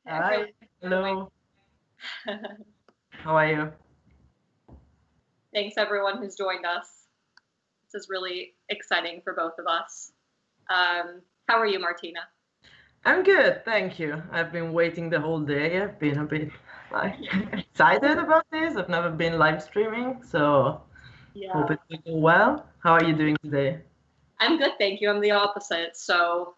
Hey everyone. Hi, hello, how are you? Thanks everyone who's joined us. This is really exciting for both of us. How are you, Martina? I'm good, thank you. I've been waiting the whole day. I've been a bit like excited about this. I've never been live streaming, so hope Yeah, it will go well. How are you doing today? I'm good, thank you. I'm the opposite. So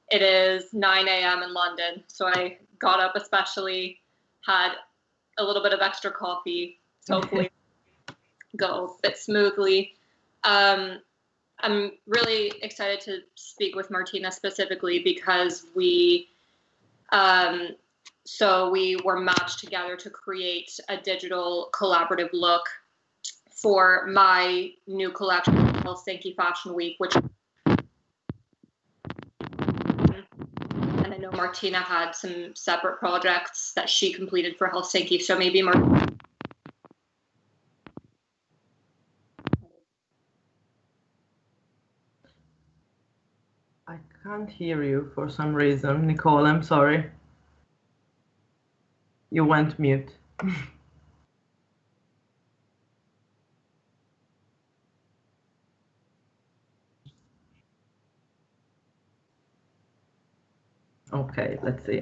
it is 9 a.m. in London. So I got up especially, had a little bit of extra coffee. So hopefully go a bit smoothly. Um, I'm really excited to speak with Martina specifically because um, we were matched together to create a digital collaborative look for my new collection, Helsinki Fashion Week, which, and I know Martina had some separate projects that she completed for Helsinki. So maybe I can't hear you for some reason. Nicole, I'm sorry. You went mute. Okay, let's see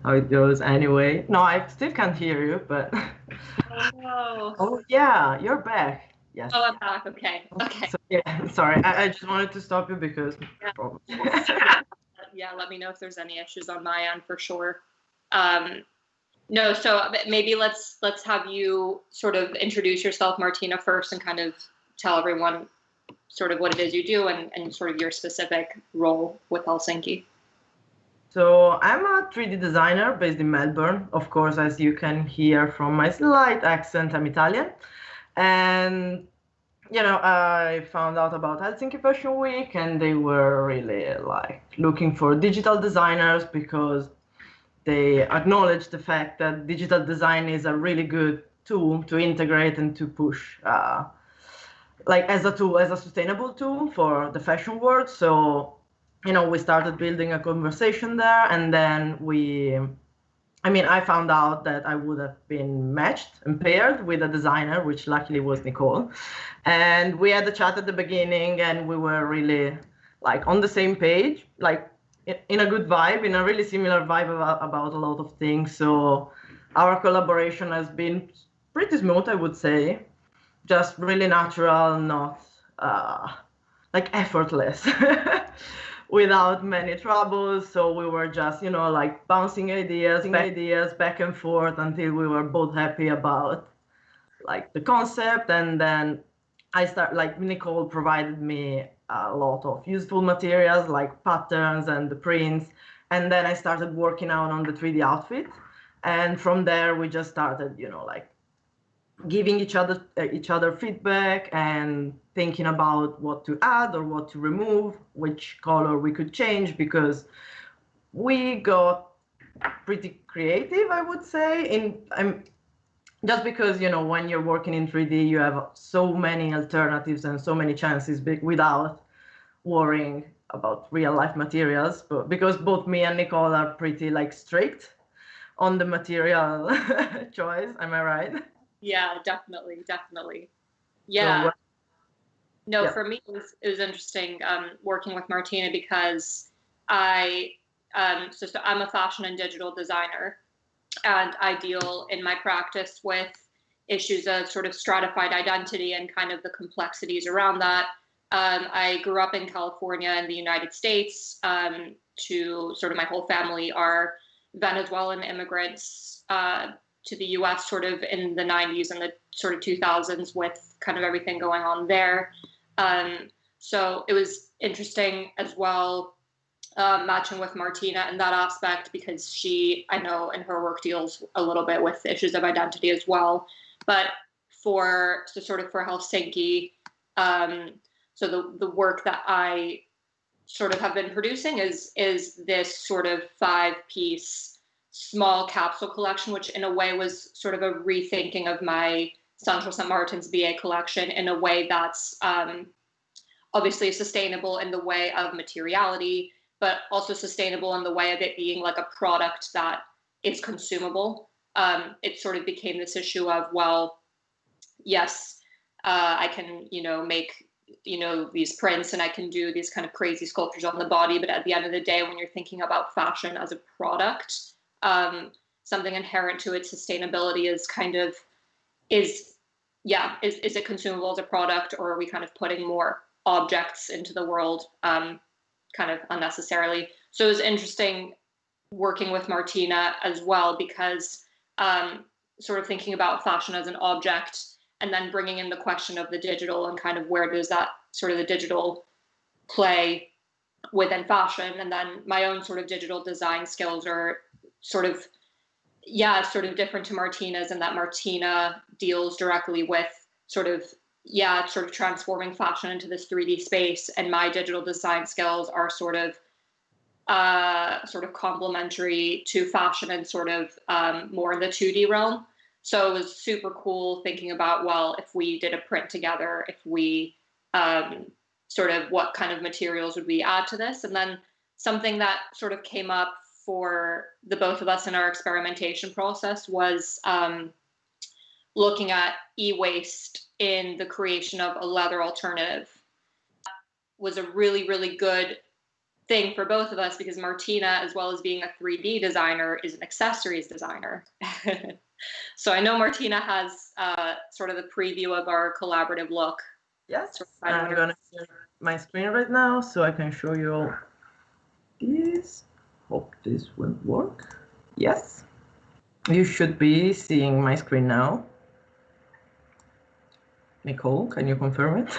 how it goes anyway. No, I still can't hear you, but oh no. oh yeah, you're back. Yes. Oh, I'm back. Okay. Okay. So yeah, sorry. I just wanted to stop you because Yeah. probably. Yeah. Yeah. Let me know if there's any issues on my end for sure. Um, No, so maybe let's have you sort of introduce yourself, Martina, first, and kind of tell everyone sort of what it is you do and sort of your specific role with Helsinki. So I'm a 3D designer based in Melbourne. Of course, as you can hear from my slight accent, I'm Italian. And I found out about Helsinki Fashion Week, and they were really like looking for digital designers because they acknowledge the fact that digital design is a really good tool to integrate and to push, like as a tool, as a sustainable tool for the fashion world. So, we started building a conversation there, and then I found out that I would have been matched and paired with a designer, which luckily was Nicole. And we had a chat at the beginning, and we were really like on the same page, like in a good vibe, in a really similar vibe about a lot of things. So our collaboration has been pretty smooth, I would say, just really natural, not like effortless. Without many troubles. So we were just, like bouncing ideas back and forth until we were both happy about like the concept. And then like Nicole provided me a lot of useful materials like patterns and the prints. And then I started working out on the 3D outfit. And from there, we just started, like giving each other feedback and thinking about what to add or what to remove, which color we could change, because we got pretty creative, I would say. Just because when you're working in 3D, you have so many alternatives and so many chances without worrying about real life materials. But because both me and Nicole are pretty like strict on the material choice, am I right? Yeah, definitely, definitely. So Yeah. No, yeah. for me it was interesting working with Martina because I so I'm a fashion and digital designer, and I deal in my practice with issues of sort of stratified identity and kind of the complexities around that. I grew up in California in the United States. To sort of my whole family are Venezuelan immigrants to the US sort of in the 90s and the sort of 2000s with kind of everything going on there. So it was interesting as well matching with Martina in that aspect because she, I know, in her work deals a little bit with issues of identity as well. But sort of for Helsinki, um, so the work that I sort of have been producing is this sort of 5-piece small capsule collection, which in a way was sort of a rethinking of my Central St. Martin's BA collection in a way that's obviously sustainable in the way of materiality, but also sustainable in the way of it being like a product that is consumable. It sort of became this issue of, well, yes, I can, make, these prints, and I can do these kind of crazy sculptures on the body. But at the end of the day, when you're thinking about fashion as a product, something inherent to its sustainability is kind of, is it consumable as a product, or are we kind of putting more objects into the world kind of unnecessarily? So it was interesting working with Martina as well, because sort of thinking about fashion as an object, and then bringing in the question of the digital, and kind of where does that sort of the digital play within fashion. And then my own sort of digital design skills are sort of different to Martina's, in that Martina deals directly with sort of transforming fashion into this 3D space, and my digital design skills are sort of complementary to fashion, and sort of more in the 2D realm. So it was super cool thinking about, well, if we did a print together, if we what kind of materials would we add to this? And then something that sort of came up for the both of us in our experimentation process was looking at e-waste in the creation of a leather alternative. Was a really, really good thing for both of us, because Martina, as well as being a 3D designer, is an accessories designer. So I know Martina has sort of the preview of our collaborative look. Yes, I'm going to share my screen right now so I can show you all this. Hope this will work. Yes, you should be seeing my screen now. Nicole, can you confirm it?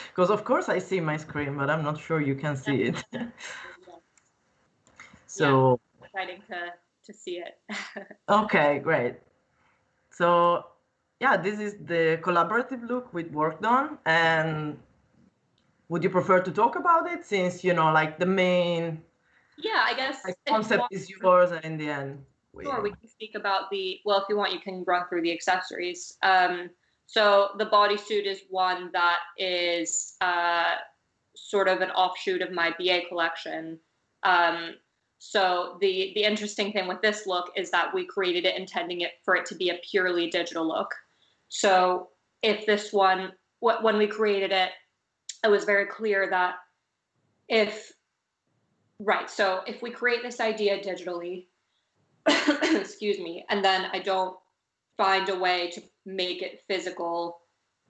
Because of course I see my screen, but I'm not sure you can see it. So yeah, exciting to see it. Okay, great. So yeah, this is the collaborative look we worked on. And would you prefer to talk about it, since like the main I guess concept is yours, and in the end sure, we can speak about if you want, you can run through the accessories. So the bodysuit is one that is sort of an offshoot of my BA collection. So the interesting thing with this look is that we created it intending for it to be a purely digital look. So if this one, when we created it, it was very clear that if we create this idea digitally, excuse me, and then I don't find a way to make it physical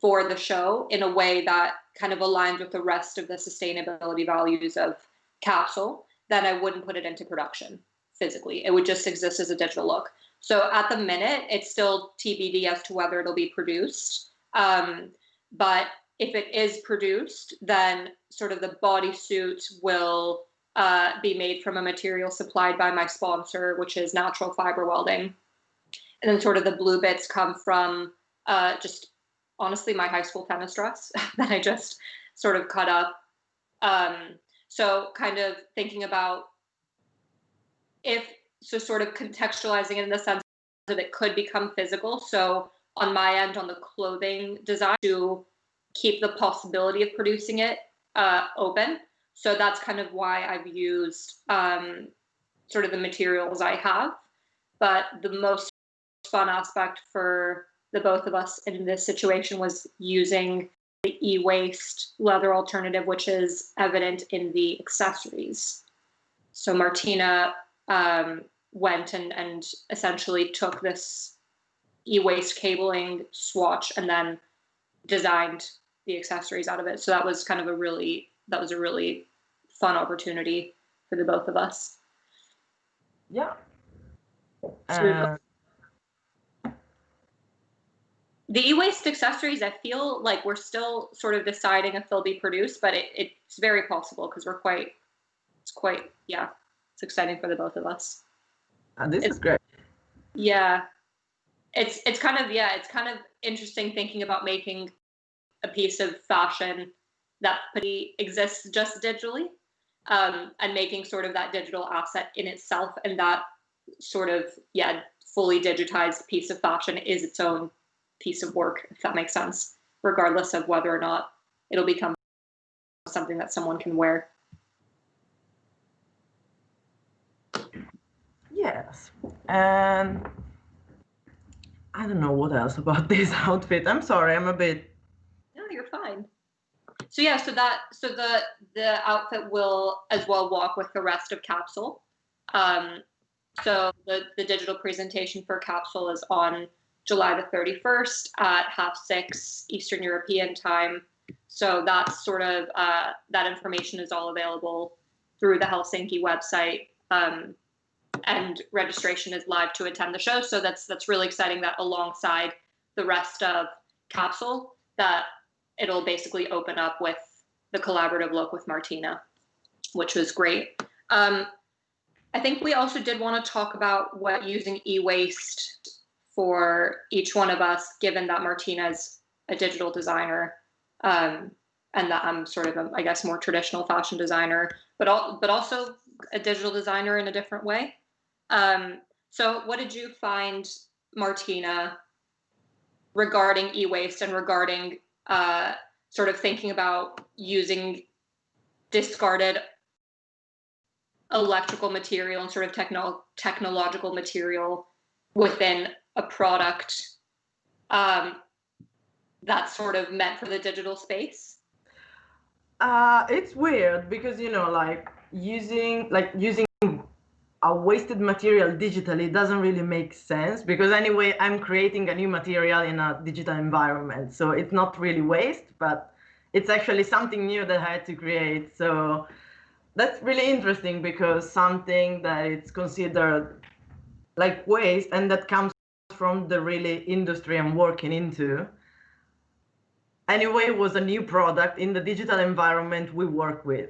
for the show in a way that kind of aligns with the rest of the sustainability values of Capsule, then I wouldn't put it into production physically. It would just exist as a digital look. So at the minute, it's still TBD as to whether it'll be produced. But if it is produced, then sort of the bodysuit will be made from a material supplied by my sponsor, which is natural fiber welding. And then sort of the blue bits come from just honestly my high school tennis dress that I just sort of cut up. So kind of thinking about sort of contextualizing it in the sense that it could become physical. So on my end, on the clothing design, to keep the possibility of producing it open. So that's kind of why I've used sort of the materials I have. But the most fun aspect for the both of us in this situation was using the e-waste leather alternative, which is evident in the accessories. So Martina went and essentially took this e-waste cabling swatch and then designed the accessories out of it. So that was kind of a really fun opportunity for the both of us. Yeah. The e-waste accessories, I feel like we're still sort of deciding if they'll be produced, but it's very possible, because it's exciting for the both of us. This is great. Yeah. It's kind of interesting thinking about making a piece of fashion that exists just digitally, and making sort of that digital asset in itself, and that sort of fully digitized piece of fashion is its own piece of work, if that makes sense, regardless of whether or not it'll become something that someone can wear. Yes. And I don't know what else about this outfit. I'm sorry, I'm a bit. No, you're fine. So yeah, so the outfit will as well walk with the rest of Capsule. So the digital presentation for Capsule is on July the 31st at 6:30 Eastern European time. So that's sort of that information is all available through the Helsinki website. And registration is live to attend the show. So that's really exciting that alongside the rest of Capsule, that it'll basically open up with the collaborative look with Martina, which was great. I think we also did want to talk about what using EWaste for each one of us, given that Martina is a digital designer, and that I'm sort of, I guess, more traditional fashion designer, but also a digital designer in a different way. So what did you find, Martina, regarding EWaste and regarding sort of thinking about using discarded electrical material and sort of technological material within a product that's sort of meant for the digital space? It's weird because, you know, like using a wasted material digitally doesn't really make sense, because anyway, I'm creating a new material in a digital environment. So it's not really waste, but it's actually something new that I had to create. So that's really interesting, because something that it's considered like waste and that comes from the really industry I'm working into, anyway, was a new product in the digital environment we work with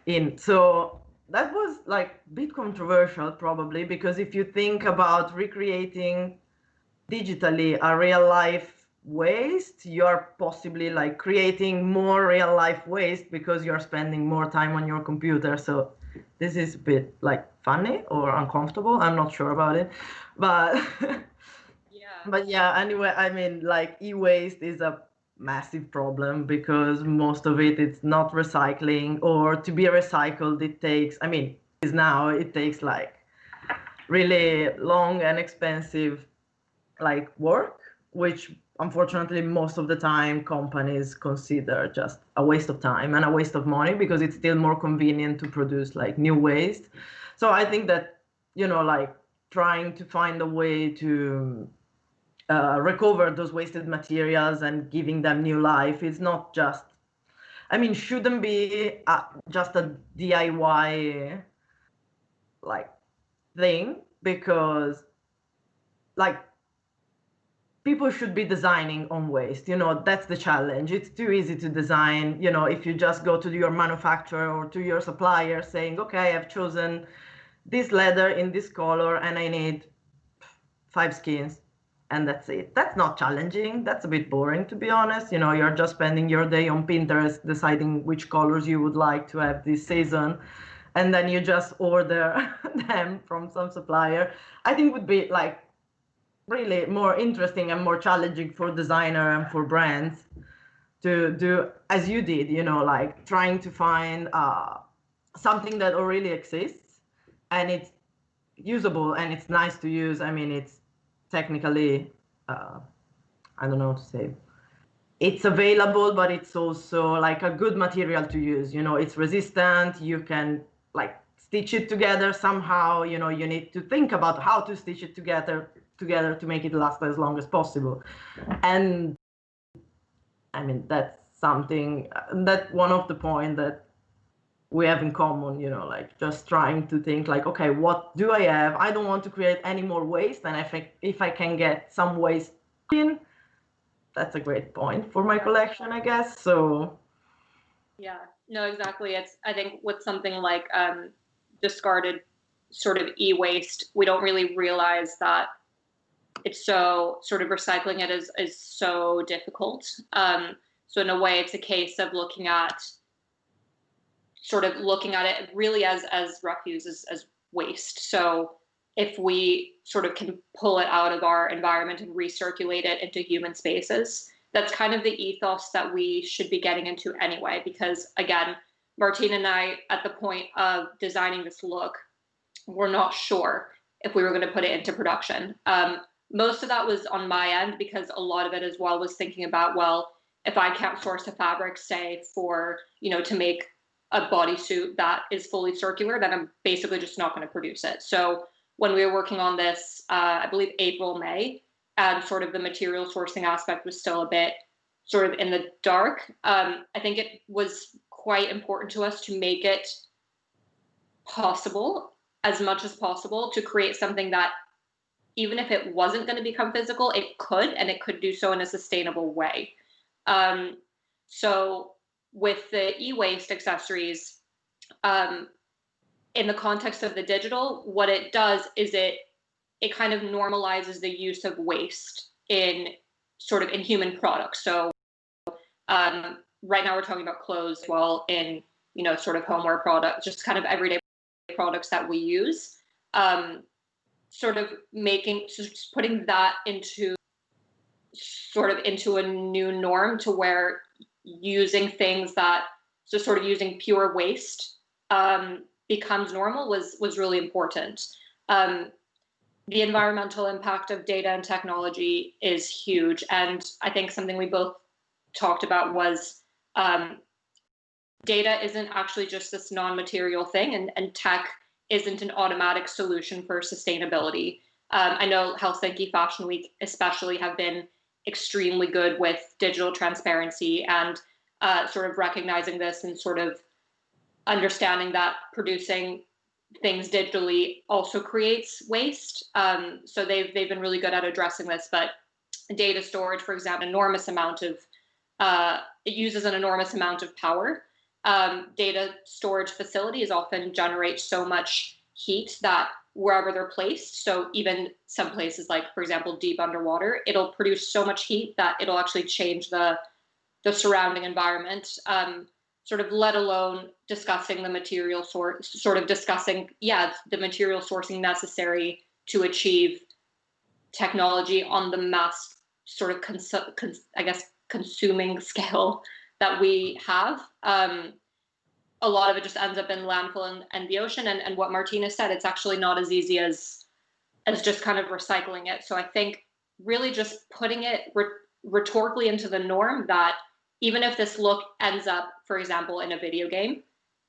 in. So that was like a bit controversial, probably, because if you think about recreating digitally a real life waste, you're possibly like creating more real life waste because you're spending more time on your computer. So this is a bit like funny or uncomfortable. I'm not sure about it, but Yeah. but yeah, anyway, I mean, like e-waste is a massive problem because most of it it's not recycling, or to be recycled it takes, I mean, is now it takes like really long and expensive like work, which unfortunately most of the time companies consider just a waste of time and a waste of money, because it's still more convenient to produce like new waste. So I think that, you know, like trying to find a way to recover those wasted materials and giving them new life is not just, I mean, shouldn't be just a DIY like thing, because like people should be designing on waste. You know, that's the challenge. It's too easy to design, you know, if you just go to your manufacturer or to your supplier saying, okay, I've chosen this leather in this color and I need 5 skins, and that's it. That's not challenging. That's a bit boring, to be honest. You know, you're just spending your day on Pinterest deciding which colors you would like to have this season, and then you just order them from some supplier. I think would be like really more interesting and more challenging for designer and for brands to do as you did, you know, like trying to find something that already exists and it's usable and it's nice to use. I mean, it's technically, I don't know how to say, it's available, but it's also like a good material to use. You know, it's resistant. You can like stitch it together somehow. You know, you need to think about how to stitch it together to make it last as long as possible. And I mean, that's something that one of the point that we have in common, you know, like just trying to think like, okay, what do I have? I don't want to create any more waste. And if I can get some waste in, that's a great point for my collection, I guess. So Yeah, no, exactly. It's, I think with something like discarded sort of e-waste, we don't really realize that it's so sort of recycling it is so difficult. So in a way, it's a case of looking at it really as refuse, as waste. So if we sort of can pull it out of our environment and recirculate it into human spaces, that's kind of the ethos that we should be getting into anyway. Because again, Martina and I, at the point of designing this look, we're not sure if we were going to put it into production. Most of that was on my end because a lot of it as well was thinking about, well, if I can't source a fabric, say for, to make a bodysuit that is fully circular, then I'm basically just not going to produce it. So when we were working on this, I believe April, May, and sort of the material sourcing aspect was still a bit sort of in the dark. I think it was quite important to us to make it possible, as much as possible, to create something that even if it wasn't going to become physical, it could, and it could do so in a sustainable way. So with the e-waste accessories, in the context of the digital, what it does is it kind of normalizes the use of waste in human products. So right now we're talking about clothes, well, in sort of homeware products, just kind of everyday products that we use. Just putting that into a new norm to where using things that using pure waste becomes normal was really important. The environmental impact of data and technology is huge, and I think something we both talked about was data isn't actually just this non-material thing, and tech isn't an automatic solution for sustainability. I know Helsinki Fashion Week especially have been extremely good with digital transparency and sort of recognizing this and sort of understanding that producing things digitally also creates waste. So they've been really good at addressing this. But data storage, for example, it uses an enormous amount of power. Data storage facilities often generate so much heat that wherever they're placed, so even some places like, for example, deep underwater, it'll produce so much heat that it'll actually change the surrounding environment. Sort of let alone discussing the material the material sourcing necessary to achieve technology on the mass sort of consuming scale that we have. A lot of it just ends up in landfill and the ocean. And what Martina said, it's actually not as easy as just kind of recycling it. So I think really just putting it rhetorically into the norm that even if this look ends up, for example, in a video game,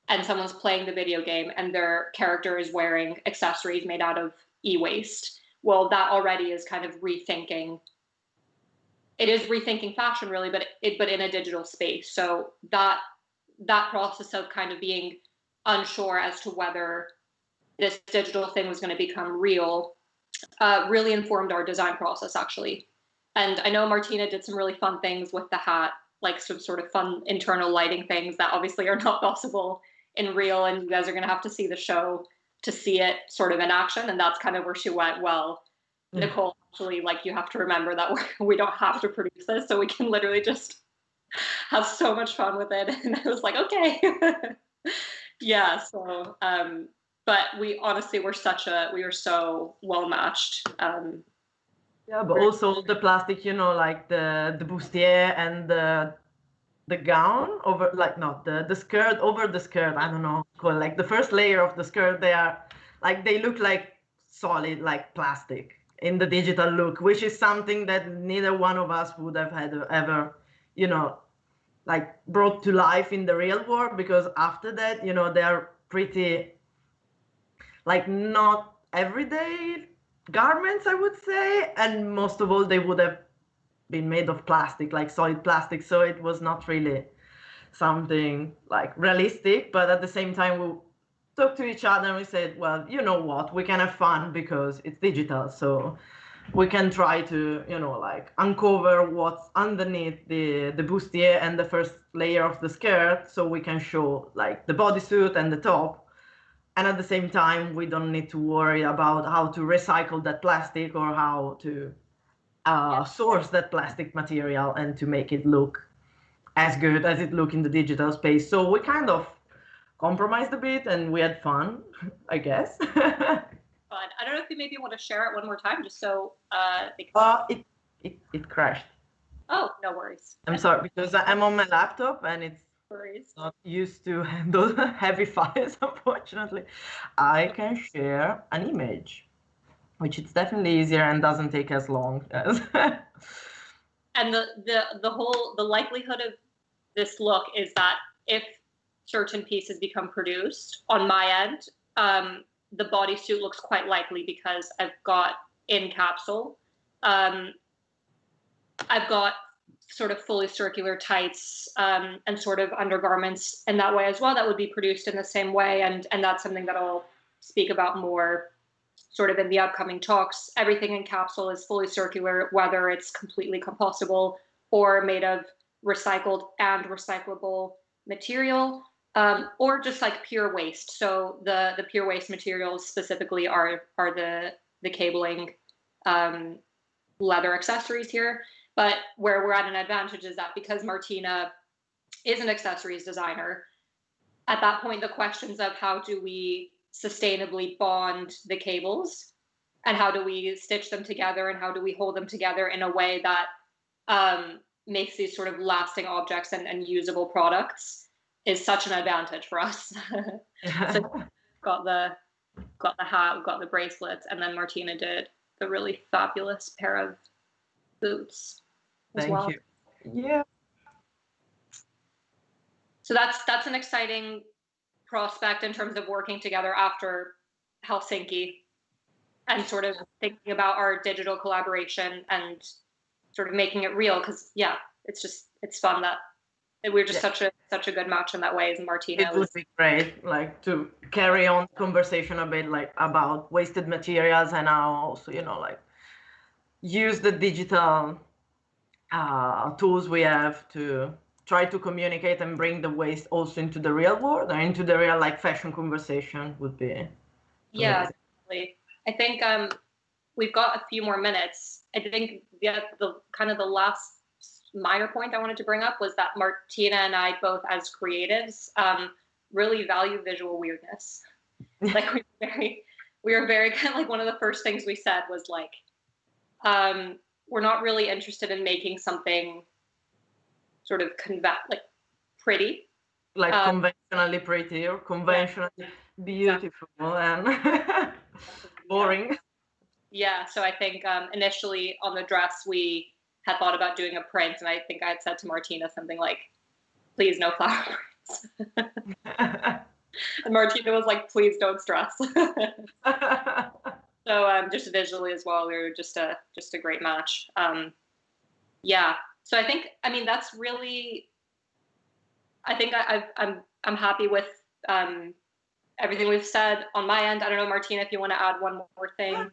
and someone's playing the video game and their character is wearing accessories made out of e-waste, well, that already is kind of rethinking. It is rethinking fashion, really, but in a digital space. So that process of kind of being unsure as to whether this digital thing was going to become real really informed our design process, actually. And I know Martina did some really fun things with the hat, like some sort of fun internal lighting things that obviously are not possible in real, and you guys are going to have to see the show to see it sort of in action. And that's kind of where she went, well, Nicole, actually, like, you have to remember that we don't have to produce this, so we can literally just have so much fun with it. And I was like, okay. Yeah, so but we honestly were so well matched. Yeah, but also the plastic, like the bustier and the gown over, like, not the skirt over the skirt, I don't know, like the first layer of the skirt, they look like solid, like plastic in the digital look, which is something that neither one of us would have had ever, like brought to life in the real world, because after that, they are pretty, like, not everyday garments, I would say, and most of all they would have been made of plastic, like solid plastic, so it was not really something like realistic. But at the same time, we talked to each other and we said, well, you know what, we can have fun because it's digital, so we can try to like uncover what's underneath the bustier and the first layer of the skirt, so we can show like the bodysuit and the top. And at the same time, we don't need to worry about how to recycle that plastic or how to source that plastic material and to make it look as good as it looked in the digital space. So we kind of compromised a bit and we had fun, I guess. Fun. I don't know if you maybe want to share it one more time, just so it crashed. Oh, no worries. I'm sorry, because I'm on my laptop and it's not used to handle heavy files, unfortunately. I can share an image. which is definitely easier and doesn't take as long as. And the likelihood of this look is that if certain pieces become produced on my end, the bodysuit looks quite likely because I've got in capsule. I've got sort of fully circular tights and sort of undergarments in that way as well that would be produced in the same way. And that's something that I'll speak about more sort of in the upcoming talks. Everything in capsule is fully circular, whether it's completely compostable or made of recycled and recyclable material, or just like pure waste. So the pure waste materials specifically are the cabling, leather accessories here. But where we're at an advantage is that because Martina is an accessories designer, at that point, the questions of how do we sustainably bond the cables and how do we stitch them together and how do we hold them together in a way that makes these sort of lasting objects and usable products is such an advantage for us. So got the hat, got the bracelets, and then Martina did the really fabulous pair of boots as well. Thank you. Yeah. So that's an exciting prospect in terms of working together after Helsinki and sort of thinking about our digital collaboration and sort of making it real, because it's fun that we're just such a good match in that way. As Martina, it would be great, like, to carry on conversation a bit, like, about wasted materials and how also, like, use the digital tools we have to try to communicate and bring the waste also into the real world or into the real, like, fashion conversation would be amazing. Yeah, definitely. I think we've got a few more minutes. I think the kind of the last minor point I wanted to bring up was that Martina and I both, as creatives, really value visual weirdness. Like we were very kind of like, one of the first things we said was like, we're not really interested in making something sort of pretty, like conventionally pretty or conventionally beautiful and boring. Yeah, so I think initially on the dress we had thought about doing a print, and I think I had said to Martina something like, please no flower prints. And Martina was like, please don't stress. So just visually as well, we were just a great match. Yeah, so I mean that's really, I think I'm happy with everything we've said on my end. I don't know, Martina, if you want to add one more thing.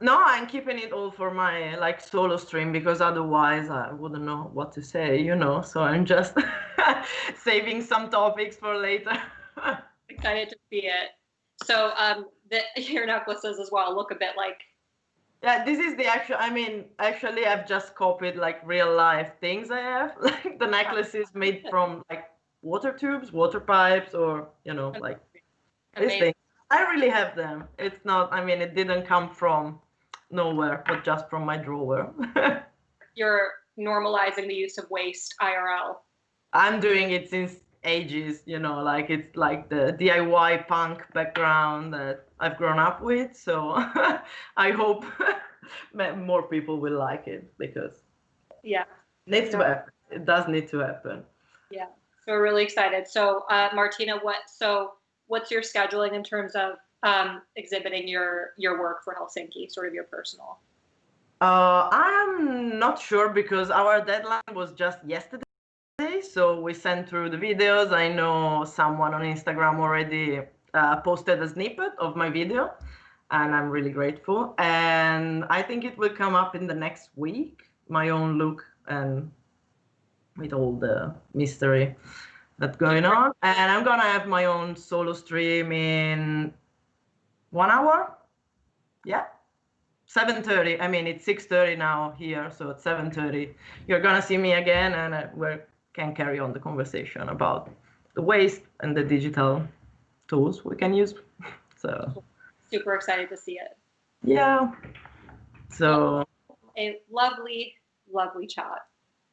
No, I'm keeping it all for my, like, solo stream, because otherwise I wouldn't know what to say, so I'm just saving some topics for later. Excited to see it. So your necklaces as well look a bit like. Yeah, this is the actual, actually I've just copied, like, real life things I have. Like, the necklace is made from, like, water tubes, water pipes, or, like, these things. I really have them. It's not, it didn't come from nowhere, but just from my drawer. You're normalizing the use of waste IRL. I'm doing it since ages, like, it's like the DIY punk background that I've grown up with. So I hope more people will like it, because it needs to happen. It does need to happen. Yeah, so we're really excited. So Martina, what's your scheduling in terms of exhibiting your work for Helsinki, sort of your personal? I'm not sure, because our deadline was just yesterday. So we sent through the videos. I know someone on Instagram already posted a snippet of my video, and I'm really grateful. And I think it will come up in the next week, my own look, and with all the mystery that's going on. And I'm gonna have my own solo stream in 1 hour. Yeah, 7:30. It's 6:30 now here, so at 7:30 you're gonna see me again, and we can carry on the conversation about the waste and the digital tools we can use. So super excited to see it. Yeah. So a lovely chat.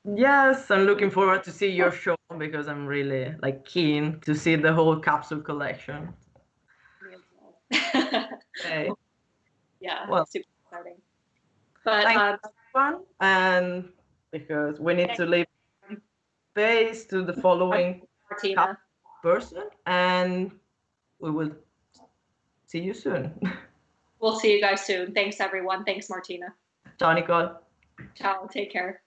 Yes, I'm looking forward to see your show, because I'm really, like, keen to see the whole capsule collection. Okay. Yeah, Well, super exciting. But thanks everyone, and because we need to leave space to the following Martina, person, and we will see you soon. we'll see you guys soon. Thanks, everyone. Thanks, Martina. Ciao, Nicole. Ciao. Take care.